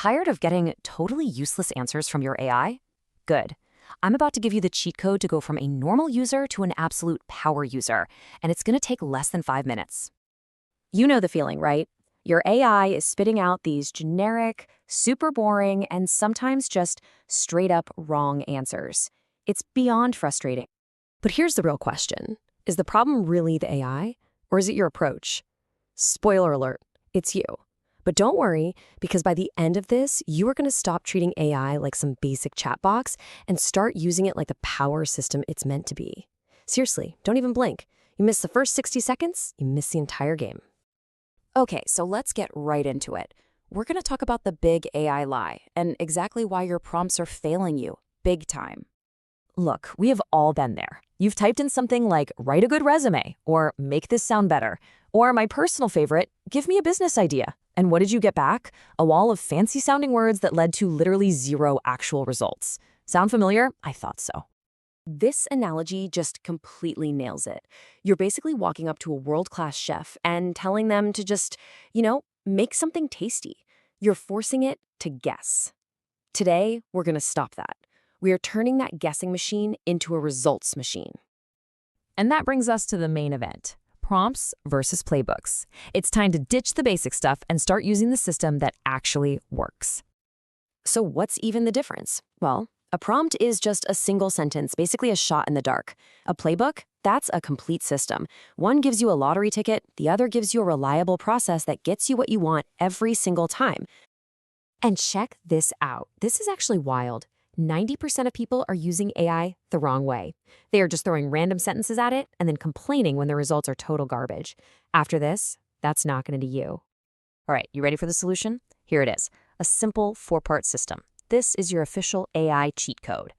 Tired of getting totally useless answers from your AI? Good. I'm about to give you the cheat code to go from a normal user to an absolute power user, and it's going to take less than 5 minutes. You know the feeling, right? Your AI is spitting out these generic, super boring, and sometimes just straight up wrong answers. It's beyond frustrating. But here's the real question. Is the problem really the AI, or is it your approach? Spoiler alert, it's you. But don't worry, because by the end of this, you are going to stop treating AI like some basic chat box and start using it like the power system it's meant to be. Seriously, don't even blink. You miss the first 60 seconds, you miss the entire game. Okay, so let's get right into it. We're going to talk about the big AI lie and exactly why your prompts are failing you, big time. Look, we have all been there. You've typed in something like, write a good resume, or make this sound better, or my personal favorite, give me a business idea. And what did you get back? A wall of fancy-sounding words that led to literally zero actual results. Sound familiar? I thought so. This analogy just completely nails it. You're basically walking up to a world-class chef and telling them to just, make something tasty. You're forcing it to guess. Today, we're going to stop that. We are turning that guessing machine into a results machine. And that brings us to the main event. Prompts versus playbooks. It's time to ditch the basic stuff and start using the system that actually works. So what's even the difference? Well, a prompt is just a single sentence, basically a shot in the dark. A playbook, that's a complete system. One gives you a lottery ticket, the other gives you a reliable process that gets you what you want every single time. And check this out. This is actually wild. 90% of people are using AI the wrong way. They are just throwing random sentences at it and then complaining when the results are total garbage. After this, that's not going to be you. All right, you ready for the solution? Here it is, a simple 4-part system. This is your official AI cheat code.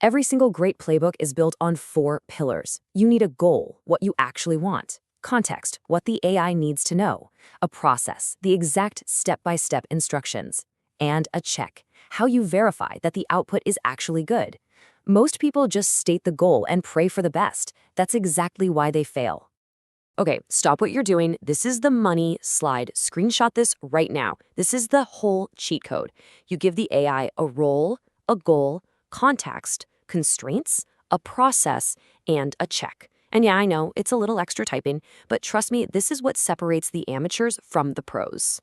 Every single great playbook is built on 4 pillars. You need a goal, what you actually want. Context, what the AI needs to know. A process, the exact step-by-step instructions. And a check, how you verify that the output is actually good. Most people just state the goal and pray for the best. That's exactly why they fail. Okay, stop what you're doing. This is the money slide. Screenshot this right now. This is the whole cheat code. You give the AI a role, a goal, context, constraints, a process, and a check. And yeah, I know, it's a little extra typing, but trust me, this is what separates the amateurs from the pros.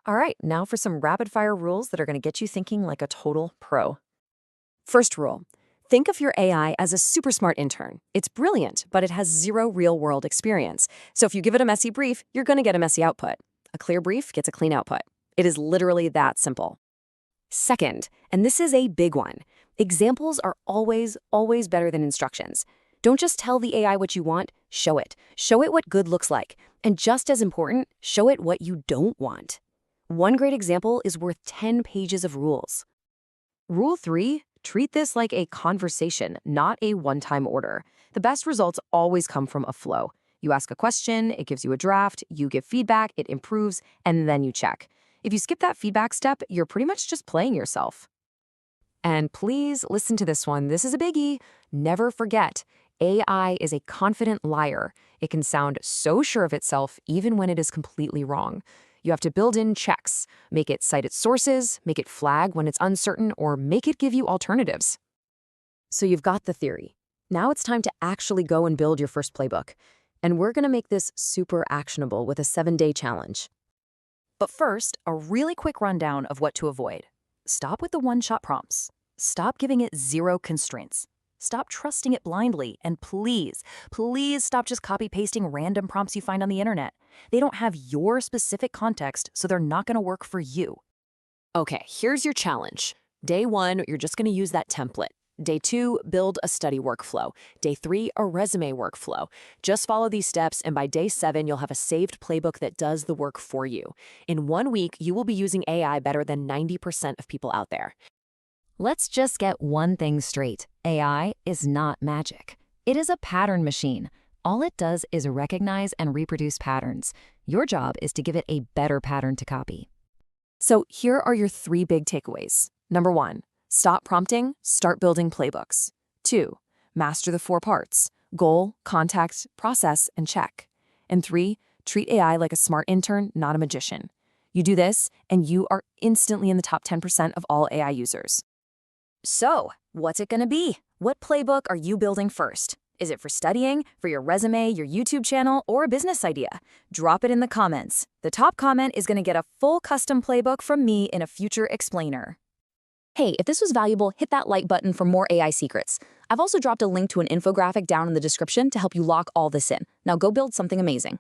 All right, now for some rapid-fire rules that are going to get you thinking like a total pro. First rule, think of your AI as a super smart intern. It's brilliant, but it has zero real-world experience. So if you give it a messy brief, you're going to get a messy output. A clear brief gets a clean output. It is literally that simple. Second, and this is a big one, examples are always better than instructions. Don't just tell the AI what you want, show it. Show it what good looks like. And just as important, show it what you don't want. One great example is worth 10 pages of rules. Rule 3, treat this like a conversation, not a one-time order. The best results always come from a flow. You ask a question, it gives you a draft, you give feedback, it improves, and then you check. If you skip that feedback step, you're pretty much just playing yourself. And please listen to this one. This is a biggie. Never forget, AI is a confident liar. It can sound so sure of itself even when it is completely wrong. You have to build in checks, make it cite its sources, make it flag when it's uncertain, or make it give you alternatives. So you've got the theory. Now it's time to actually go and build your first playbook. And we're going to make this super actionable with a 7-day challenge. But first, a really quick rundown of what to avoid. Stop with the one-shot prompts. Stop giving it zero constraints. Stop trusting it blindly, and please stop just copy-pasting random prompts you find on the internet. They don't have your specific context, so they're not going to work for you. Okay, here's your challenge. Day 1, you're just going to use that template. Day 2, build a study workflow. Day 3, a resume workflow. Just follow these steps, and by day 7, you'll have a saved playbook that does the work for you. In 1 week, you will be using AI better than 90% of people out there. Let's just get one thing straight. AI is not magic. It is a pattern machine. All it does is recognize and reproduce patterns. Your job is to give it a better pattern to copy. So here are your 3 big takeaways. Number 1, stop prompting, start building playbooks. 2, master the 4 parts: goal, context, process, and check. And 3, treat AI like a smart intern, not a magician. You do this, and you are instantly in the top 10% of all AI users. So, what's it gonna be? What playbook are you building first? Is it for studying, for your resume, your YouTube channel, or a business idea? Drop it in the comments. The top comment is gonna get a full custom playbook from me in a future explainer. Hey, if this was valuable, hit that like button for more AI secrets. I've also dropped a link to an infographic down in the description to help you lock all this in. Now go build something amazing.